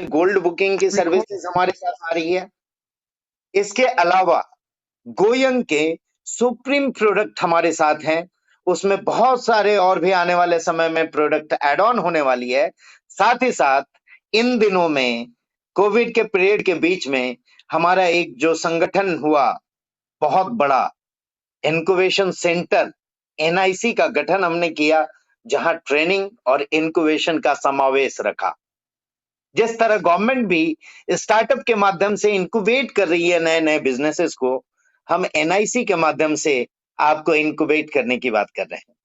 Gold booking की services हमारे साथ आ रही है। इसके अलावा गोयंग के सुप्रीम प्रोडक्ट हमारे साथ हैं, उसमें बहुत सारे और भी आने वाले समय में प्रोडक्ट एड ऑन होने वाली है। साथ ही साथ इन दिनों में कोविड के पीरियड के बीच में हमारा एक जो संगठन हुआ बहुत बड़ा, इनक्यूबेशन सेंटर एनआईसी का गठन हमने किया, जहां ट्रेनिंग और इनक्यूबेशन का समावेश रखा। जिस तरह गवर्नमेंट भी स्टार्टअप के माध्यम से इंक्यूबेट कर रही है नए नए बिजनेसेस को, हम एनआईसी के माध्यम से आपको इंक्यूबेट करने की बात कर रहे हैं।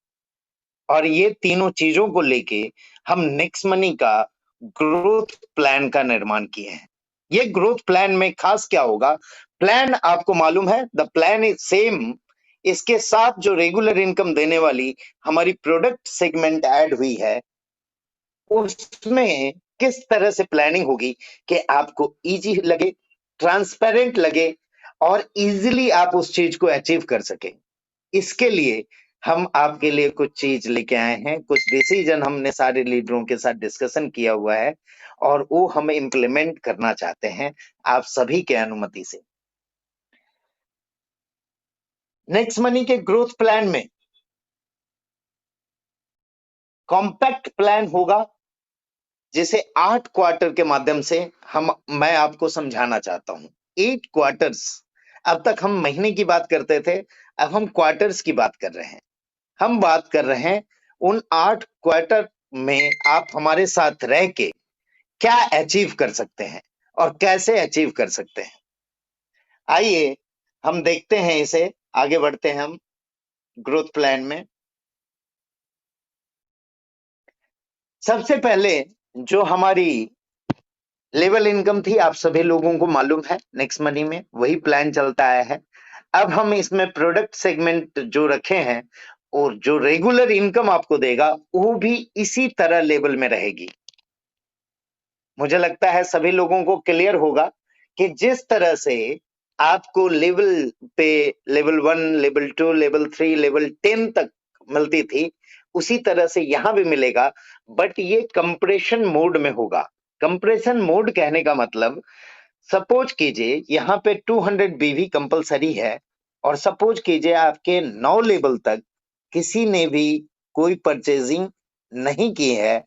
और ये तीनों चीजों को लेके हम नेक्स्ट मनी का ग्रोथ प्लान का निर्माण किए हैं। ये ग्रोथ प्लान में खास क्या होगा, प्लान आपको मालूम है, द प्लान इज सेम। इसके साथ जो रेगुलर इनकम देने वाली हमारी प्रोडक्ट सेगमेंट ऐड हुई है, उसमें किस तरह से प्लानिंग होगी कि आपको इजी लगे, ट्रांसपेरेंट लगे और इजीली आप उस चीज को अचीव कर सके। इसके लिए हम आपके लिए कुछ चीज लेके आए हैं, कुछ डिसीजन हमने सारे लीडरों के साथ डिस्कशन किया हुआ है और वो हम इम्प्लीमेंट करना चाहते हैं आप सभी के अनुमति से। नेक्स्ट मनी के ग्रोथ प्लान में कॉम्पैक्ट प्लान होगा, जिसे 8 क्वार्टर के माध्यम से मैं आपको समझाना चाहता हूं। 8 क्वार्टर्स, अब तक हम महीने की बात करते थे, अब हम क्वार्टर्स की बात कर रहे हैं। हम बात कर रहे हैं उन 8 क्वार्टर में आप हमारे साथ रह के क्या अचीव कर सकते हैं और कैसे अचीव कर सकते हैं। आइए हम देखते हैं इसे, आगे बढ़ते हैं हम ग्रोथ प्लान में। सबसे पहले जो हमारी लेवल इनकम थी, आप सभी लोगों को मालूम है, नेक्स्ट मनी में वही प्लान चलता आया है। अब हम इसमें प्रोडक्ट सेगमेंट जो रखे हैं और जो रेगुलर इनकम आपको देगा वो भी इसी तरह लेवल में रहेगी। मुझे लगता है सभी लोगों को क्लियर होगा कि जिस तरह से आपको लेवल पे लेवल 1, लेवल 2, लेवल 3, लेवल 10 तक मिलती थी, उसी तरह से यहां भी मिलेगा, बट ये कंप्रेशन मोड में होगा। कंप्रेशन मोड कहने का मतलब, सपोज कीजिए यहाँ पे 200 बीवी कंपलसरी है और सपोज कीजिए आपके 9 लेवल तक किसी ने भी कोई परचेजिंग नहीं की है,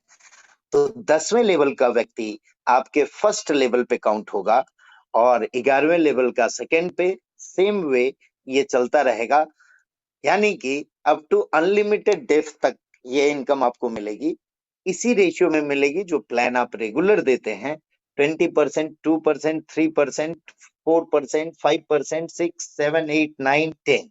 तो 10वें लेवल का व्यक्ति आपके फर्स्ट लेवल पे काउंट होगा और 11वें लेवल का सेकंड पे, सेम वे ये चलता रहेगा। यानी कि अप टू अनलिमिटेड डेप्थ तक ये इनकम आपको मिलेगी। इसी रेशियो में मिलेगी जो प्लान आप रेगुलर देते हैं, 20%, 2%, 3%, 4%, 5%, 6, 7, 8, 9, 10।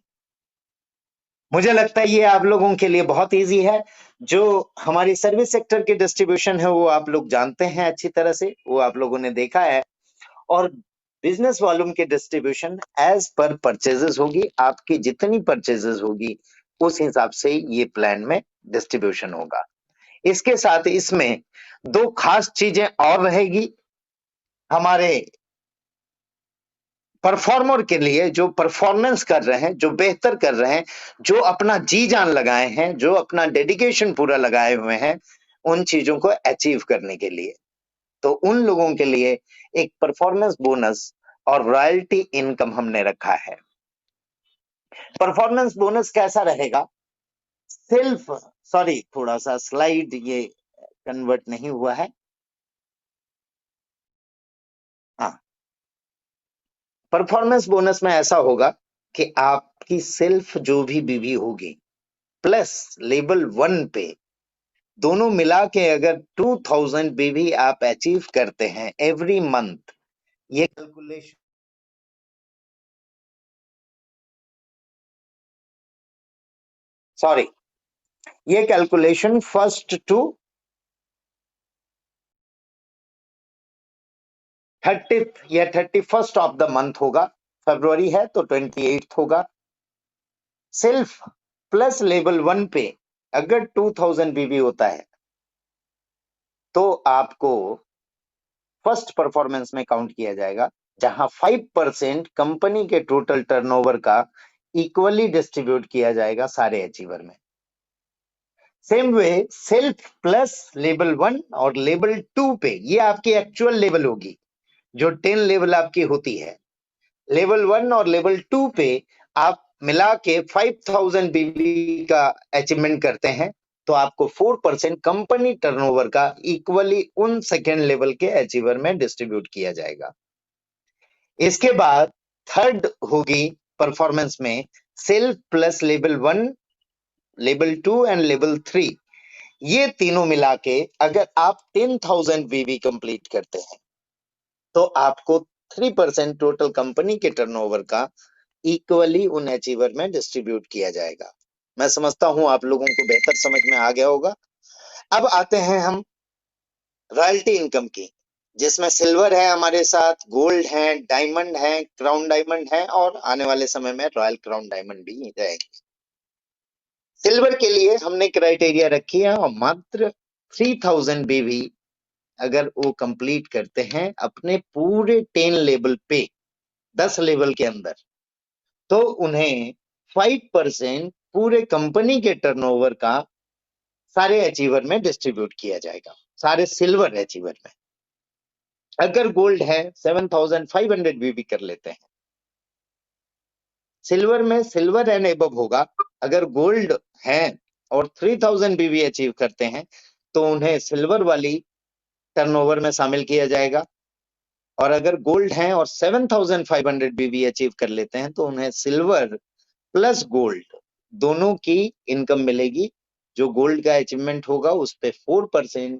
मुझे लगता है ये आप लोगों के लिए बहुत इजी है। जो हमारी सर्विस सेक्टर की डिस्ट्रीब्यूशन है वो आप लोग जानते हैं अच्छी तरह से, वो आप लोगों ने देखा है। और बिजनेस वॉल्यूम की डिस्ट्रीब्यूशन एज पर परचेजेस होगी, आपकी जितनी परचेजेस होगी उस हिसाब से ये प्लान में डिस्ट्रीब्यूशन होगा। इसके साथ इसमें 2 खास चीजें और रहेगी। हमारे परफॉर्मर के लिए, जो परफॉर्मेंस कर रहे हैं, जो बेहतर कर रहे हैं, जो अपना जी जान लगाए हैं, जो अपना डेडिकेशन पूरा लगाए हुए हैं उन चीजों को अचीव करने के लिए, तो उन लोगों के लिए एक परफॉर्मेंस बोनस और रॉयल्टी इनकम हमने रखा है। परफॉर्मेंस बोनस कैसा रहेगा? सॉरी, थोड़ा सा स्लाइड ये कन्वर्ट नहीं हुआ है। हाँ, परफॉर्मेंस बोनस में ऐसा होगा कि आपकी सेल्फ जो भी बीवी होगी प्लस लेवल 1 पे, दोनों मिला के अगर 2000 बीवी आप अचीव करते हैं एवरी मंथ, ये कैलकुलेशन ये कैलकुलेशन 1st to 30th या 31st ऑफ द मंथ होगा। फरवरी है तो 28th होगा। सेल्फ प्लस लेवल 1 पे अगर 2000 बीबी होता है तो आपको फर्स्ट परफॉर्मेंस में काउंट किया जाएगा, जहां 5% कंपनी के टोटल टर्नओवर का इक्वली डिस्ट्रीब्यूट किया जाएगा सारे अचीवर में। Same way self plus level 1 और लेवल 2 पे, ये आपकी एक्चुअल लेवल होगी जो 10 लेवल आपकी होती है। लेवल 1 और लेवल 2 पे आप मिला के 5000 बीबी का अचीवमेंट करते हैं तो आपको 4% कंपनी टर्नओवर का इक्वली उन सेकेंड लेवल के अचीवर में डिस्ट्रीब्यूट किया जाएगा। इसके बाद थर्ड होगी परफॉर्मेंस में self plus level 1, level 2 and level 3। ये तीनों मिला के अगर आप 10,000 वीवी कंप्लीट करते हैं तो आपको 3% टोटल कंपनी के टर्नओवर का इक्वली उन अचीवर में डिस्ट्रीब्यूट किया जाएगा। मैं समझता हूं आप लोगों को बेहतर समझ में आ गया होगा। अब आते हैं हम रॉयल्टी इनकम की, जिसमें सिल्वर है हमारे साथ, गोल्ड है, डायमंड है, क्राउन डायमंड है और आने वाले समय में रॉयल क्राउन डायमंड भी रहेंगे। सिल्वर के लिए हमने क्राइटेरिया रखी है और मात्र 3000 बीवी अगर वो कंप्लीट करते हैं अपने पूरे 10 लेवल पे, 10 लेवल के अंदर, तो उन्हें 5% पूरे कंपनी के टर्नओवर का सारे अचीवर में डिस्ट्रीब्यूट किया जाएगा, सारे सिल्वर अचीवर में। अगर गोल्ड है 7500 भी कर लेते हैं, सिल्वर में सिल्वर एंड एबव होगा। अगर गोल्ड है और 3000 भी अचीव करते हैं तो उन्हें सिल्वर वाली टर्नओवर में शामिल किया जाएगा। और अगर गोल्ड है और 7500 भी अचीव कर लेते हैं तो उन्हें सिल्वर प्लस गोल्ड दोनों की इनकम मिलेगी। जो गोल्ड का अचीवमेंट होगा उस पे 4%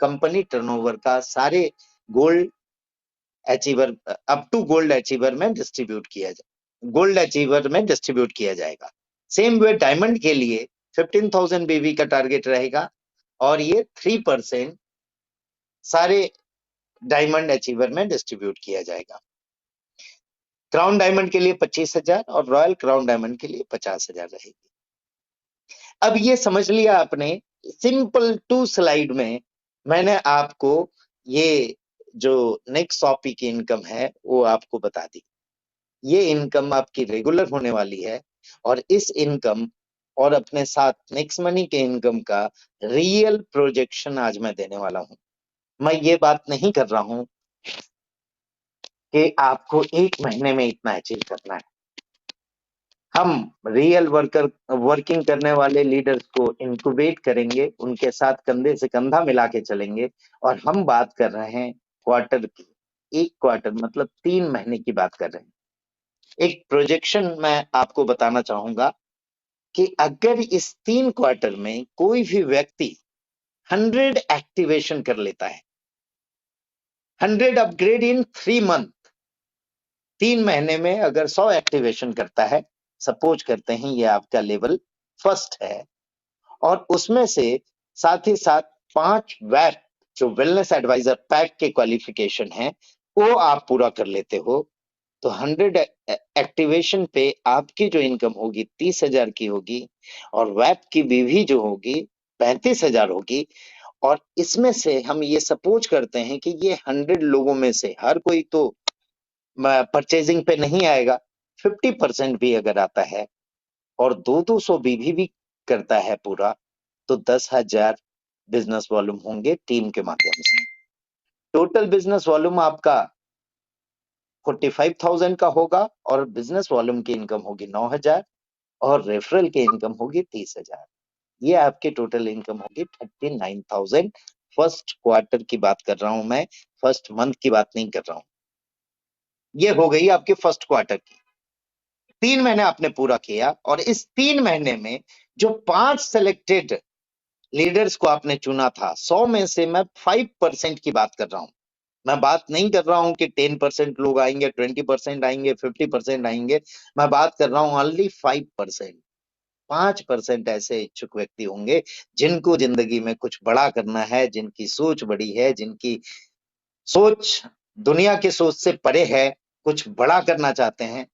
कंपनी टर्नओवर का सारे gold achiever up to gold achiever में डिस्ट्रीब्यूट किया जाए, गोल्ड अचीवर में डिस्ट्रीब्यूट किया जाएगा। सेम वे डायमंड के लिए 15,000 बीवी का टारगेट रहेगा और ये 3% सारे डायमंड अचीवर में डिस्ट्रीब्यूट किया जाएगा। क्राउन डायमंड के लिए 25,000 और रॉयल क्राउन डायमंड के लिए 50,000 रहेगी। अब ये समझ लिया आपने, सिंपल 2 स्लाइड में मैंने आपको ये जो नेक्स्ट टॉपिक की इनकम है वो आपको बता दी। ये इनकम आपकी रेगुलर होने वाली है और इस इनकम और अपने साथ नेक्स्ट मनी के इनकम का रियल प्रोजेक्शन आज मैं देने वाला हूं। मैं ये बात नहीं कर रहा हूं कि आपको 1 महीने में इतना अचीव करना है। हम रियल वर्किंग करने वाले लीडर्स को इंक्यूबेट करेंगे, उनके साथ कंधे से कंधा मिला के चलेंगे और हम बात कर रहे हैं क्वार्टर की। 1 क्वार्टर मतलब 3 महीने की बात कर रहे हैं। एक प्रोजेक्शन मैं आपको बताना चाहूंगा कि अगर इस 3 क्वार्टर में कोई भी व्यक्ति 100 एक्टिवेशन कर लेता है, 100 अपग्रेड इन 3 मंथ, 3 महीने में अगर 100 एक्टिवेशन करता है, सपोज करते हैं ये आपका लेवल फर्स्ट है और उसमें से साथ ही साथ 5 वैप जो वेलनेस एडवाइजर पैक के क्वालिफिकेशन है वो आप पूरा कर लेते हो तो 100 एक्टिवेशन पे आपकी जो इनकम होगी 30,000 की होगी और वैप की बीवी जो होगी 35,000 होगी। और इसमें से हम ये सपोज करते हैं कि ये 100 लोगों में से हर कोई तो परचेजिंग पे नहीं आएगा, 50% भी अगर आता है और 200 बीवी भी करता है पूरा तो 10,000 बिजनेस वॉल्यूम होंगे टीम के माध्यम से। टोटल बिजनेस वॉल्यूम आपका 45,000 का होगा और बिजनेस वॉल्यूम की इनकम होगी 9,000 और रेफरल की इनकम होगी 30,000। ये आपकी टोटल इनकम होगी 39,000। फर्स्ट क्वार्टर की बात कर रहा हूं मैं, फर्स्ट मंथ की बात नहीं कर रहा हूं। ये हो गई आपके फर्स्ट क्वार्टर की। 3 महीने आपने पूरा किया और इस 3 महीने में जो 5 सिलेक्टेड लीडर्स को आपने चुना था, 100 में से मैं 5% की बात कर रहा हूं। मैं बात नहीं कर रहा हूं कि 10% लोग आएंगे, 20% आएंगे, 50% आएंगे। मैं बात कर रहा हूं ओनली 5%। 5% ऐसे इच्छुक व्यक्ति होंगे जिनको जिंदगी में कुछ बड़ा करना है, जिनकी सोच बड़ी है, जिनकी सोच दुनिया की सोच से परे है, कुछ बड़ा करना चाहते हैं।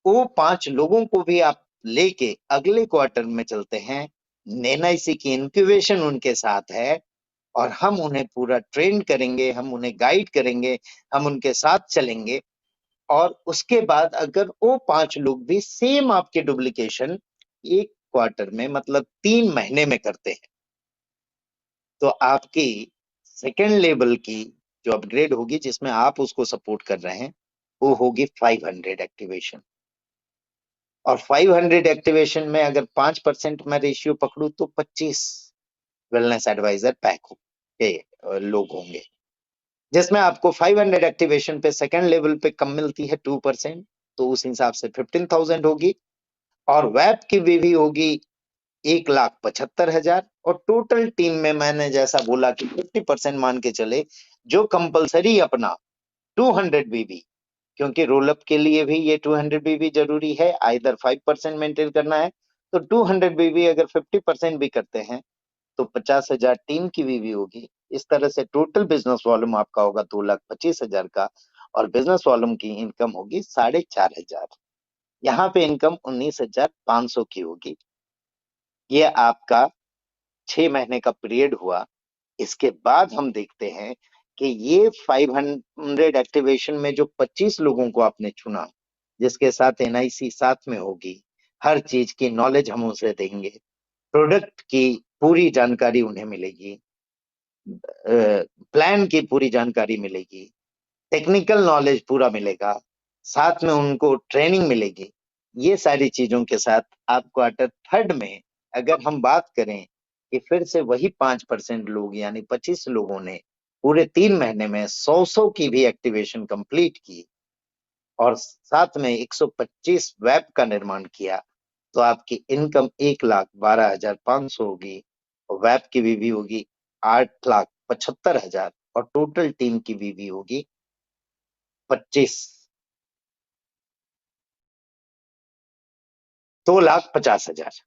वो 5 लोगों को भी आप लेके अगले क्वार्टर में चलते हैं। एनआईसी की इंक्यूबेशन उनके साथ है और हम उन्हें पूरा ट्रेन करेंगे, हम उन्हें गाइड करेंगे, हम उनके साथ चलेंगे। और उसके बाद अगर वो 5 लोग भी सेम आपके डुप्लीकेशन एक क्वार्टर में, मतलब 3 महीने में करते हैं, तो आपकी सेकेंड लेवल की जो अपग्रेड होगी, जिसमें आप उसको सपोर्ट कर रहे हैं, वो होगी 500 एक्टिवेशन। और 500 एक्टिवेशन में अगर 5% मैं रेशियो पकड़ू तो 25 वेलनेस एडवाइजर पैक के लोग होंगे, जिसमें आपको 500 एक्टिवेशन पे सेकेंड लेवल पे कम मिलती है 2%, तो उस हिसाब से 15,000 होगी। और वेब की भी होगी 1,75,000। और टोटल टीम में मैंने जैसा बोला कि 50% मान के चले, जो कंपलसरी अपना 200 बीबी, क्योंकि रोल अप के लिए भी ये 200 बीबी जरूरी है, आइदर 5% मेंटेन करना है, तो 200 बीबी अगर 50% भी करते हैं तो 50,000 टीम की बीबी होगी। इस तरह से टोटल बिजनेस वॉल्यूम आपका होगा 2,25,000 का, और बिजनेस वॉल्यूम की इनकम होगी 4,500। यहाँ पे इनकम 19,500 की होगी। ये आपका 6 महीने का पीरियड हुआ। इसके बाद हम देखते हैं कि ये 500 एक्टिवेशन में जो 25 लोगों को आपने चुना, जिसके साथ एनआईसी साथ में होगी, हर चीज की नॉलेज हम उसे देंगे, प्रोडक्ट की पूरी जानकारी उन्हें मिलेगी, प्लान की पूरी जानकारी मिलेगी, टेक्निकल नॉलेज पूरा मिलेगा, साथ में उनको ट्रेनिंग मिलेगी। ये सारी चीजों के साथ आप क्वार्टर थर्ड में अगर हम बात करें कि फिर से वही 5% लोग यानी 25 लोगों ने पूरे 3 महीने में 100 की भी एक्टिवेशन कंप्लीट की और साथ में 125 वेब का निर्माण किया, तो आपकी इनकम 1,12,500 होगी, और वेब की बीवी होगी 8,75,000, और टोटल टीम की बीवी होगी 25 2,50,000।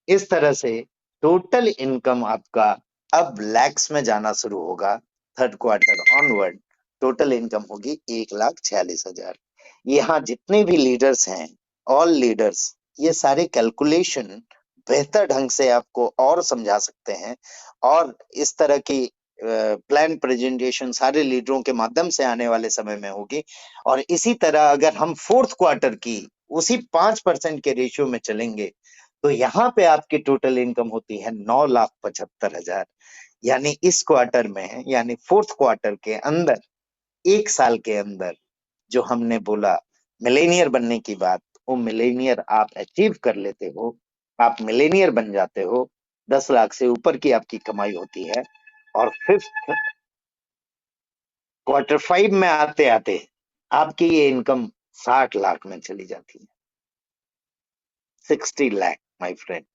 इस तरह से टोटल इनकम आपका अब लैक्स में जाना शुरू होगा। Third quarter onward total income होगी 1,46,000। यहाँ जितने भी लीडर्स हैं, ऑल लीडर्स, ये सारे कैलकुलेशन बेहतर ढंग से आपको और समझा सकते हैं, और इस तरह की प्लान प्रेजेंटेशन सारे लीडरों के माध्यम से आने वाले समय में होगी। और इसी तरह अगर हम फोर्थ क्वार्टर की उसी 5% के रेशियो में चलेंगे, तो यहाँ पे आपकी टोटल इनकम होती है 9,75,000। यानी इस क्वार्टर में, यानी फोर्थ क्वार्टर के अंदर, 1 साल के अंदर, जो हमने बोला मिलेनियर बनने की बात, वो मिलेनियर आप अचीव कर लेते हो, आप मिलेनियर बन जाते हो। 10 लाख से ऊपर की आपकी कमाई होती है। और फिफ्थ क्वार्टर 5 में आते आते आपकी ये इनकम 60 लाख में चली जाती है, 60 लाख माय फ्रेंड।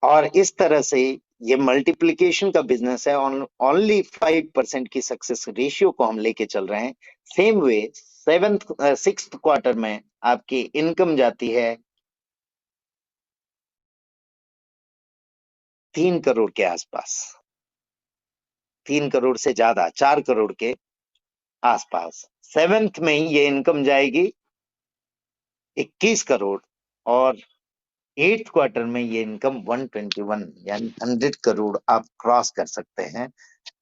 और इस तरह से ये मल्टीप्लिकेशन का बिजनेस है। ओनली 5% की सक्सेस रेशियो को हम लेके चल रहे हैं। सेम वे सिक्स क्वार्टर में आपकी इनकम जाती है 3 करोड़ के आसपास, 3 करोड़ से ज्यादा, 4 करोड़ के आसपास। सेवेंथ में ही ये इनकम जाएगी 21 करोड़, और एट्थ क्वार्टर में ये इनकम 121 यानी 100 करोड़ आप क्रॉस कर सकते हैं।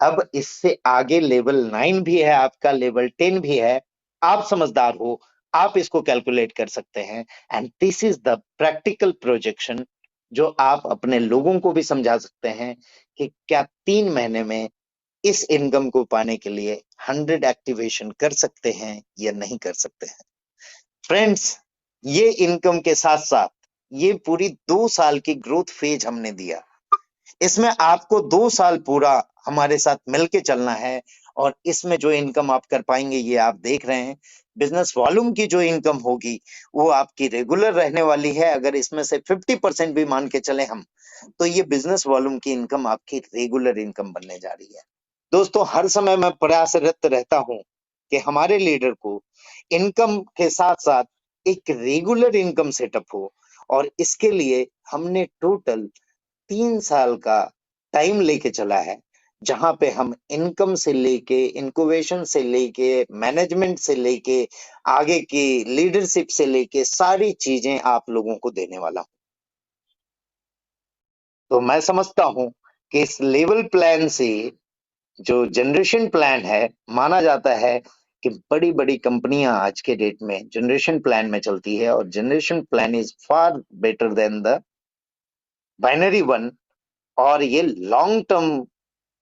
अब इससे आगे लेवल 9 भी है आपका, लेवल 10 भी है। आप समझदार हो, आप इसको कैलकुलेट कर सकते हैं। And this is the practical projection जो आप अपने लोगों को भी समझा सकते हैं कि क्या 3 महीने में इस इनकम को पाने के लिए 100 एक्टिवेशन कर सकते हैं या नहीं कर सकते हैं। फ्रेंड्स, ये इनकम के साथ साथ ये पूरी 2 साल की ग्रोथ फेज हमने दिया। इसमें आपको 2 साल पूरा हमारे साथ मिलके चलना है, और इसमें जो इनकम आप कर पाएंगे ये आप देख रहे हैं। बिजनेस वॉल्यूम की जो इनकम होगी वो आपकी रेगुलर रहने वाली है। अगर इसमें से 50% भी मान के चले हम, तो ये बिजनेस वॉल्यूम की इनकम आपकी रेगुलर इनकम बनने जा रही है। दोस्तों, हर समय मैं प्रयासरत रहता हूं कि हमारे लीडर को इनकम के साथ साथ एक रेगुलर इनकम सेटअप हो, और इसके लिए हमने टोटल 3 साल का टाइम लेके चला है, जहां पे हम इनकम से लेके, इनक्यूबेशन से लेके, मैनेजमेंट से लेके, आगे की लीडरशिप से लेके सारी चीजें आप लोगों को देने वाला हूं। तो मैं समझता हूं कि इस लेवल प्लान से, जो जनरेशन प्लान है, माना जाता है कि बड़ी बड़ी कंपनियां आज के डेट में जनरेशन प्लान में चलती है, और generation plan is far better than the binary one, और ये लॉन्ग टर्म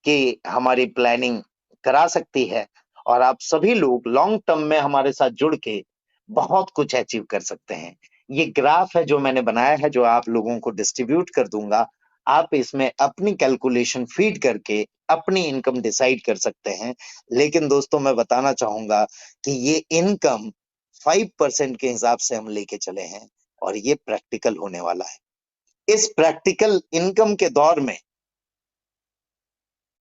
की हमारी प्लानिंग करा सकती है, और आप सभी लोग लॉन्ग टर्म में हमारे साथ जुड़ के बहुत कुछ अचीव कर सकते हैं। ये ग्राफ है जो मैंने बनाया है, जो आप लोगों को डिस्ट्रीब्यूट कर दूंगा। आप इसमें अपनी कैलकुलेशन फीड करके अपनी इनकम डिसाइड कर सकते हैं। लेकिन दोस्तों, मैं बताना चाहूंगा कि ये इनकम 5% के हिसाब से हम लेके चले हैं, और ये प्रैक्टिकल होने वाला है। इस प्रैक्टिकल इनकम के दौर में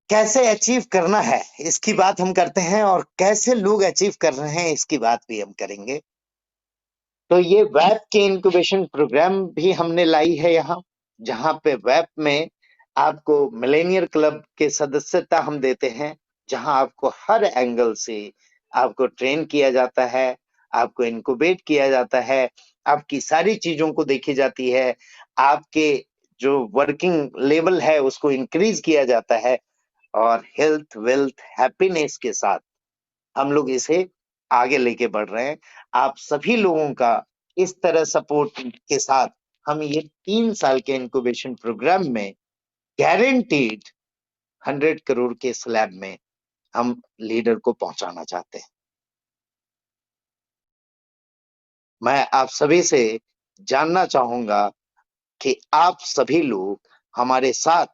कैसे अचीव करना है इसकी बात हम करते हैं, और कैसे लोग अचीव कर रहे हैं इसकी बात भी हम करेंगे। तो ये वेब के इंक्यूबेशन प्रोग्राम भी हमने लाई है यहाँ, जहाँ पे वेब में आपको मिलेनियर क्लब के सदस्यता हम देते हैं, जहाँ आपको हर एंगल से आपको ट्रेन किया जाता है, आपको इनक्यूबेट किया जाता है, आपकी सारी चीजों को देखी जाती है, आपके जो वर्किंग लेवल है उसको इंक्रीज किया जाता है, और हेल्थ वेल्थ हैप्पीनेस के साथ हम लोग इसे आगे लेके बढ़ रहे हैं। आप सभी लोगों का इस तरह सपोर्ट के साथ हम ये 3 साल के इंक्यूबेशन प्रोग्राम में गारंटीड 100 करोड़ के स्लैब में हम लीडर को पहुंचाना चाहते हैं। मैं आप सभी से जानना चाहूंगा कि आप सभी लोग हमारे साथ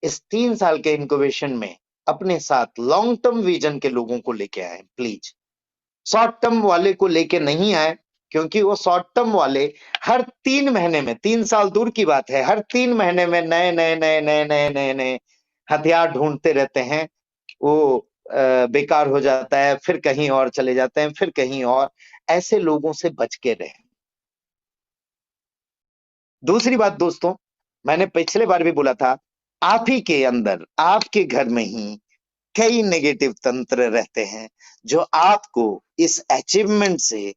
इस 3 साल के इंक्यूबेशन में अपने साथ लॉन्ग टर्म विजन के लोगों को लेके आए प्लीज। शॉर्ट टर्म वाले को लेके नहीं आए, क्योंकि वो शॉर्ट टर्म वाले हर 3 महीने में, 3 साल दूर की बात है, हर 3 महीने में नए नए नए नए नए नए नए हथियार ढूंढते रहते हैं। वो बेकार हो जाता है, फिर कहीं और चले जाते हैं, फिर कहीं और। ऐसे लोगों से बच के रहे। दूसरी बात दोस्तों, मैंने पिछले बार भी बोला था, आप ही के अंदर, आपके घर में ही कई नेगेटिव तंत्र रहते हैं जो आपको इस अचीवमेंट से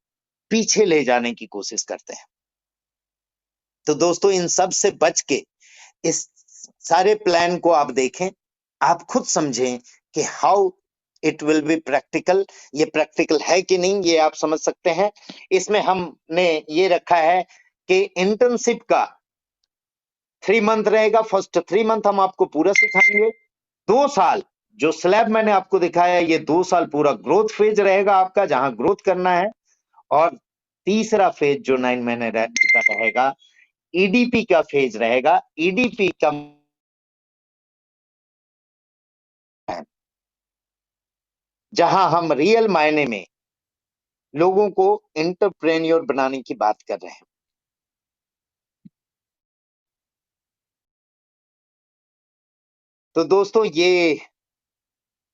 पीछे ले जाने की कोशिश करते हैं। तो दोस्तों, इन सब से बच के इस सारे प्लान को आप देखें, आप खुद समझें कि how it will be practical. ये प्रैक्टिकल है कि नहीं, ये आप समझ सकते हैं। इसमें हमने ये रखा है कि इंटर्नशिप का 3 मंथ रहेगा। फर्स्ट 3 मंथ हम आपको पूरा सिखाएंगे। 2 साल जो स्लैब मैंने आपको दिखाया, ये 2 साल पूरा ग्रोथ फेज रहेगा आपका, जहां ग्रोथ करना है। और तीसरा फेज जो 9 महीने का रहेगा, ईडीपी का फेज रहेगा। ईडीपी का जहां हम रियल मायने में लोगों को एंटरप्रेन्योर बनाने की बात कर रहे हैं। तो दोस्तों, ये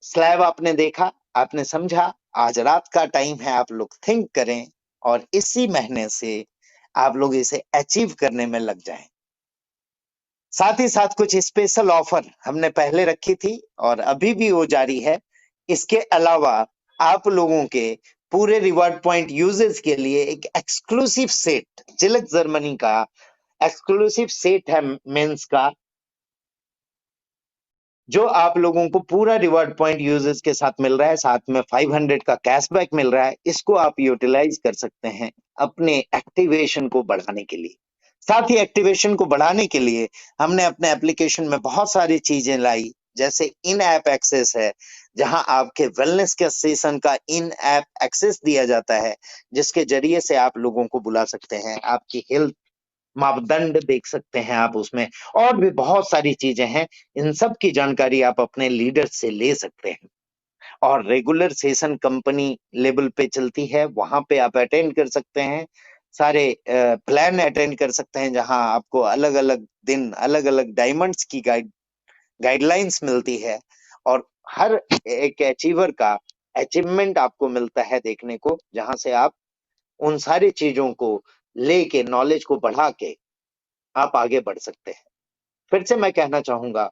स्लैब आपने देखा, आपने समझा। आज रात का टाइम है, आप लोग थिंक करें, और इसी महीने से आप लोग इसे अचीव करने में लग जाएं। साथ ही साथ कुछ स्पेशल ऑफर हमने पहले रखी थी और अभी भी वो जारी है। इसके अलावा आप लोगों के पूरे रिवार्ड पॉइंट यूजर्स के लिए एक एक्सक्लूसिव सेट, जिलक जर्मनी का एक्सक्लूसिव सेट है मेंस का, जो आप लोगों को पूरा रिवार्ड पॉइंट यूजर्स के साथ मिल रहा है। साथ में 500 का कैशबैक मिल रहा है। इसको आप यूटिलाइज कर सकते हैं अपने एक्टिवेशन को बढ़ाने के लिए। साथ ही एक्टिवेशन को बढ़ाने के लिए हमने अपने एप्लीकेशन में बहुत सारी चीजें लाई, जैसे इन ऐप एक्सेस है, जहां आपके वेलनेस के सेशन का इन ऐप एक्सेस दिया जाता है, जिसके जरिए से आप लोगों को बुला सकते हैं, आपकी हेल्थ मापदंड देख सकते हैं आप उसमें, और भी बहुत सारी चीजें हैं। इन सब की जानकारी आप अपने लीडर से ले सकते हैं। और रेगुलर सेशन कंपनी लेवल पे चलती है, वहां पे आप अटेंड कर सकते हैं। सारे प्लान अटेंड कर सकते हैं, जहां आपको अलग अलग दिन अलग अलग डायमंड्स की गाइडलाइंस मिलती है, और हर एक अचीवर का अचीवमेंट आपको मिलता है देखने को, जहां से आप उन सारी चीजों को लेके, नॉलेज को बढ़ा के आप आगे बढ़ सकते हैं। फिर से मैं कहना चाहूंगा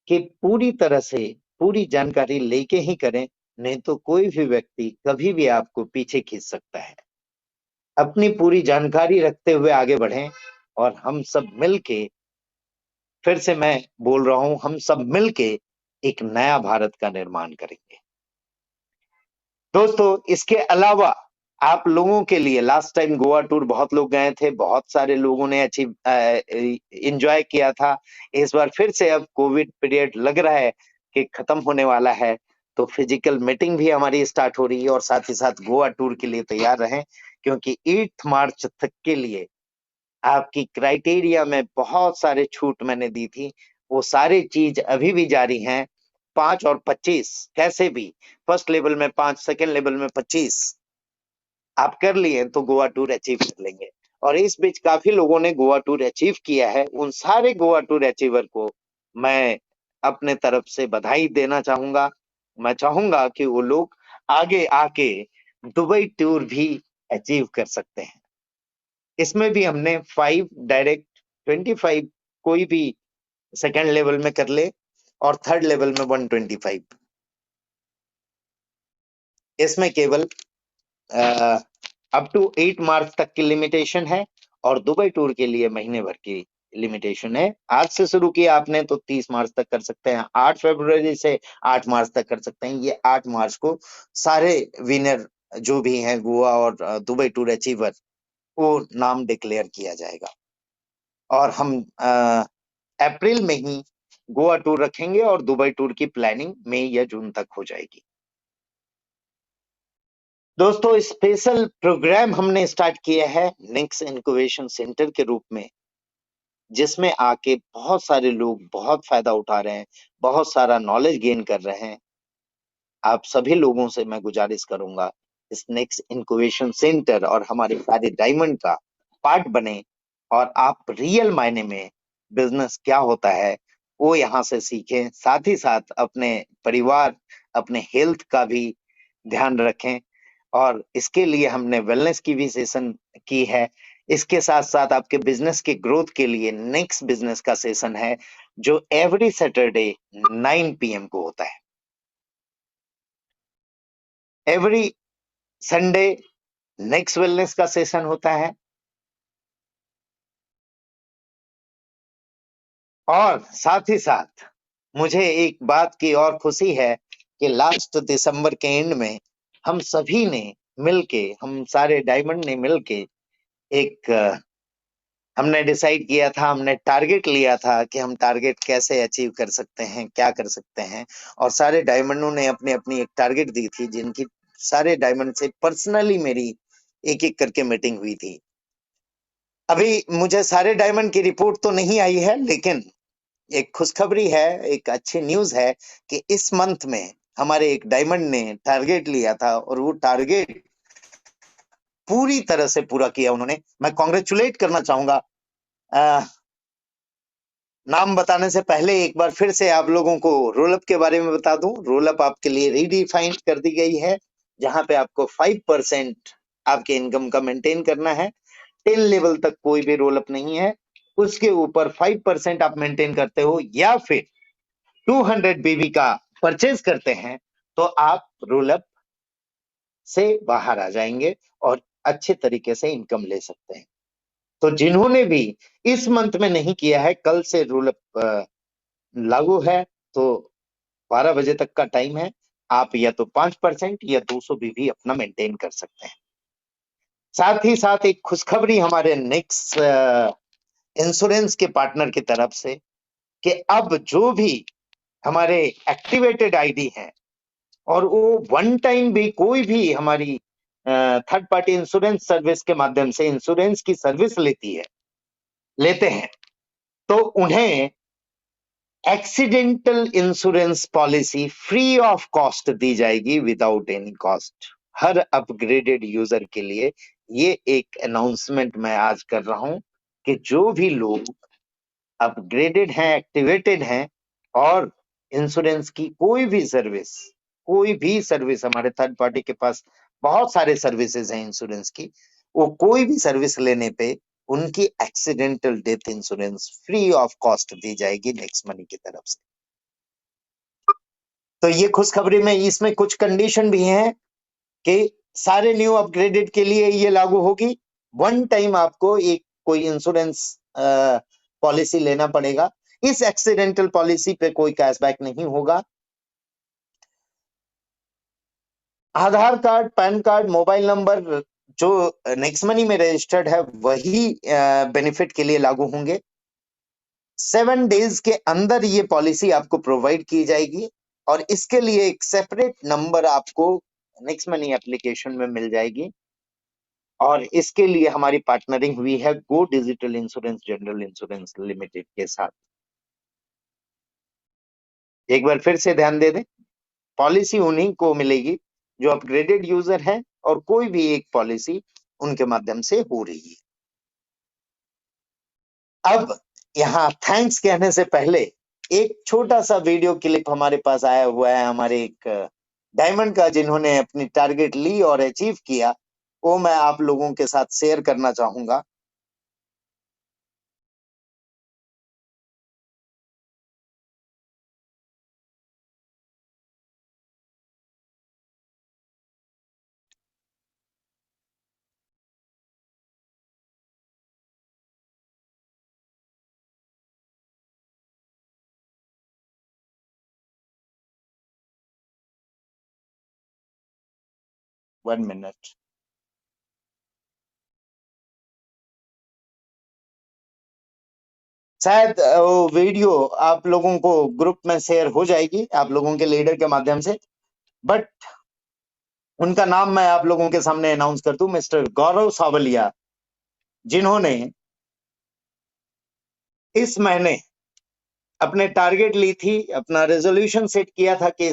कि पूरी तरह से पूरी जानकारी लेके ही करें, नहीं तो कोई भी व्यक्ति कभी भी आपको पीछे खींच सकता है। अपनी पूरी जानकारी रखते हुए आगे बढ़ें, और हम सब मिलके, फिर से मैं बोल रहा हूं, हम सब मिलके एक नया भारत का निर्माण करेंगे। दोस्तों, इसके अलावा आप लोगों के लिए लास्ट टाइम गोवा टूर बहुत लोग गए थे, बहुत सारे लोगों ने अचीव एंजॉय किया था। इस बार फिर से अब कोविड पीरियड लग रहा है कि खत्म होने वाला है, तो फिजिकल मीटिंग भी हमारी स्टार्ट हो रही है और साथ ही साथ गोवा टूर के लिए तैयार रहें, क्योंकि 8 मार्च तक के लिए आपकी क्राइटेरिया में बहुत सारे छूट मैंने दी थी, वो सारी चीज अभी भी जारी हैं। 5 और 25 कैसे भी, फर्स्ट लेवल में 5, सेकेंड लेवल में 25 आप कर लिए तो गोवा टूर अचीव कर लेंगे। और इस बीच काफी लोगों ने गोवा टूर अचीव किया है, उन सारे गोवा टूर अचीवर को मैं अपने तरफ से बधाई देना चाहूंगा। मैं चाहूंगा कि वो लोग आगे आके दुबई टूर भी अचीव कर सकते हैं। इसमें भी हमने 5 डायरेक्ट, 25 कोई भी सेकेंड लेवल में कर ले और थर्ड लेवल में 125। इसमें केवल अप टू 8 मार्च तक की लिमिटेशन है और दुबई टूर के लिए महीने भर की लिमिटेशन है। आज से शुरू किया आपने तो 30 मार्च तक कर सकते हैं, 8 फरवरी से 8 मार्च तक कर सकते हैं। ये 8 मार्च को सारे विनर जो भी हैं गोवा और दुबई टूर अचीवर, वो नाम डिक्लेयर किया जाएगा और हम अप्रैल में ही गोवा टूर रखेंगे और दुबई टूर की प्लानिंग मई या जून तक हो जाएगी। दोस्तों, स्पेशल प्रोग्राम हमने स्टार्ट किया है नेक्स्ट इनक्यूबेशन सेंटर के रूप में, जिसमें आके बहुत सारे लोग बहुत फायदा उठा रहे हैं, बहुत सारा नॉलेज गेन कर रहे हैं। आप सभी लोगों से मैं गुजारिश करूंगा, इस नेक्स्ट इनक्यूबेशन सेंटर और हमारे सारे डायमंड का पार्ट बने और आप रियल मायने में बिजनेस क्या होता है वो यहाँ से सीखें। साथ ही साथ अपने परिवार, अपने हेल्थ का भी ध्यान रखें और इसके लिए हमने वेलनेस की भी सेशन की है। इसके साथ साथ आपके बिजनेस के ग्रोथ के लिए नेक्स्ट बिजनेस का सेशन है, जो एवरी सैटरडे 9 PM को होता है। एवरी संडे नेक्स्ट वेलनेस का सेशन होता है। और साथ ही साथ मुझे एक बात की और खुशी है कि लास्ट दिसंबर के एंड में हम सभी ने मिलके, हम सारे डायमंड ने मिलके एक हमने डिसाइड किया था, हमने टारगेट लिया था कि हम टारगेट कैसे अचीव कर सकते हैं, क्या कर सकते हैं। और सारे डायमंडों ने अपनी अपनी एक टारगेट दी थी, जिनकी सारे डायमंड से पर्सनली मेरी एक एक करके मीटिंग हुई थी। अभी मुझे सारे डायमंड की रिपोर्ट तो नहीं आई है, लेकिन एक खुशखबरी है, एक अच्छी न्यूज है कि इस मंथ में हमारे एक डायमंड ने टारगेट लिया था और वो टारगेट पूरी तरह से पूरा किया उन्होंने। मैं कॉन्ग्रेचुलेट करना चाहूंगा। नाम बताने से पहले एक बार फिर से आप लोगों को रोल अप के बारे में बता दूं। रोल अप आपके लिए रीडिफाइंड कर दी गई है, जहां पे आपको 5% आपके इनकम का मेंटेन करना है। 10 लेवल तक कोई भी रोल अप नहीं है, उसके ऊपर 5% आप मेंटेन करते हो या फिर 200 बीबी का परचेज करते हैं तो आप रोल अप से बाहर आ जाएंगे और अच्छे तरीके से इनकम ले सकते हैं। तो जिन्होंने भी इस मंथ में नहीं किया है, कल से रोल अप लागू है, तो 12 बजे तक का टाइम है। आप या तो 5% या 200 बीबी अपना मेंटेन कर सकते हैं। साथ ही साथ एक खुशखबरी हमारे नेक्स्ट इंश्योरेंस के पार्टनर की तरफ से कि अब जो भी हमारे एक्टिवेटेड आईडी हैं और वो वन टाइम भी कोई भी हमारी थर्ड पार्टी इंश्योरेंस सर्विस के माध्यम से इंश्योरेंस की सर्विस लेते हैं, तो उन्हें accidental insurance policy free of cost दी जाएगी, विदाउट एनी कॉस्ट, हर अपग्रेडेड यूजर के लिए। ये एक अनाउंसमेंट मैं आज कर रहा हूं कि जो भी लोग अपग्रेडेड हैं, एक्टिवेटेड हैं और इंश्योरेंस की कोई भी सर्विस हमारे थर्ड पार्टी के पास बहुत सारे सर्विसेज हैं इंश्योरेंस की, वो कोई भी सर्विस लेने पे उनकी accidental death insurance free of cost दी जाएगी नेक्स्ट मनी की तरफ से। तो ये खुशखबरी में इसमें कुछ कंडीशन भी हैं कि सारे न्यू अपग्रेडेड के लिए ये लागू होगी। वन टाइम आपको एक कोई इंश्योरेंस पॉलिसी लेना पड़ेगा। इस एक्सीडेंटल पॉलिसी पे कोई कैशबैक नहीं होगा। Aadhaar card, PAN card, mobile number जो नेक्स्ट मनी में रजिस्टर्ड है वही बेनिफिट के लिए लागू होंगे। 7 डेज के अंदर ये पॉलिसी आपको प्रोवाइड की जाएगी और इसके लिए एक सेपरेट नंबर आपको नेक्स्ट मनी एप्लीकेशन में मिल जाएगी। और इसके लिए हमारी पार्टनरिंग हुई है गो digital insurance general insurance limited के साथ। एक बार फिर से ध्यान दे दें, पॉलिसी उन्हीं को मिलेगी जो अपग्रेडेड यूजर है और कोई भी एक पॉलिसी उनके माध्यम से हो रही है। अब यहाँ थैंक्स कहने से पहले एक छोटा सा वीडियो क्लिप हमारे पास आया हुआ है हमारे एक डायमंड का, जिन्होंने अपनी टारगेट ली और अचीव किया, वो मैं आप लोगों के साथ शेयर करना चाहूंगा। One minute. शायद वो वीडियो आप लोगों को ग्रुप में शेयर हो जाएगी आप लोगों के लीडर के माध्यम से, बट उनका नाम मैं आप लोगों के सामने अनाउंस कर दूं, मिस्टर गौरव सावलिया, जिन्होंने इस महीने अपने टारगेट ली थी, अपना रेजोल्यूशन सेट किया था कि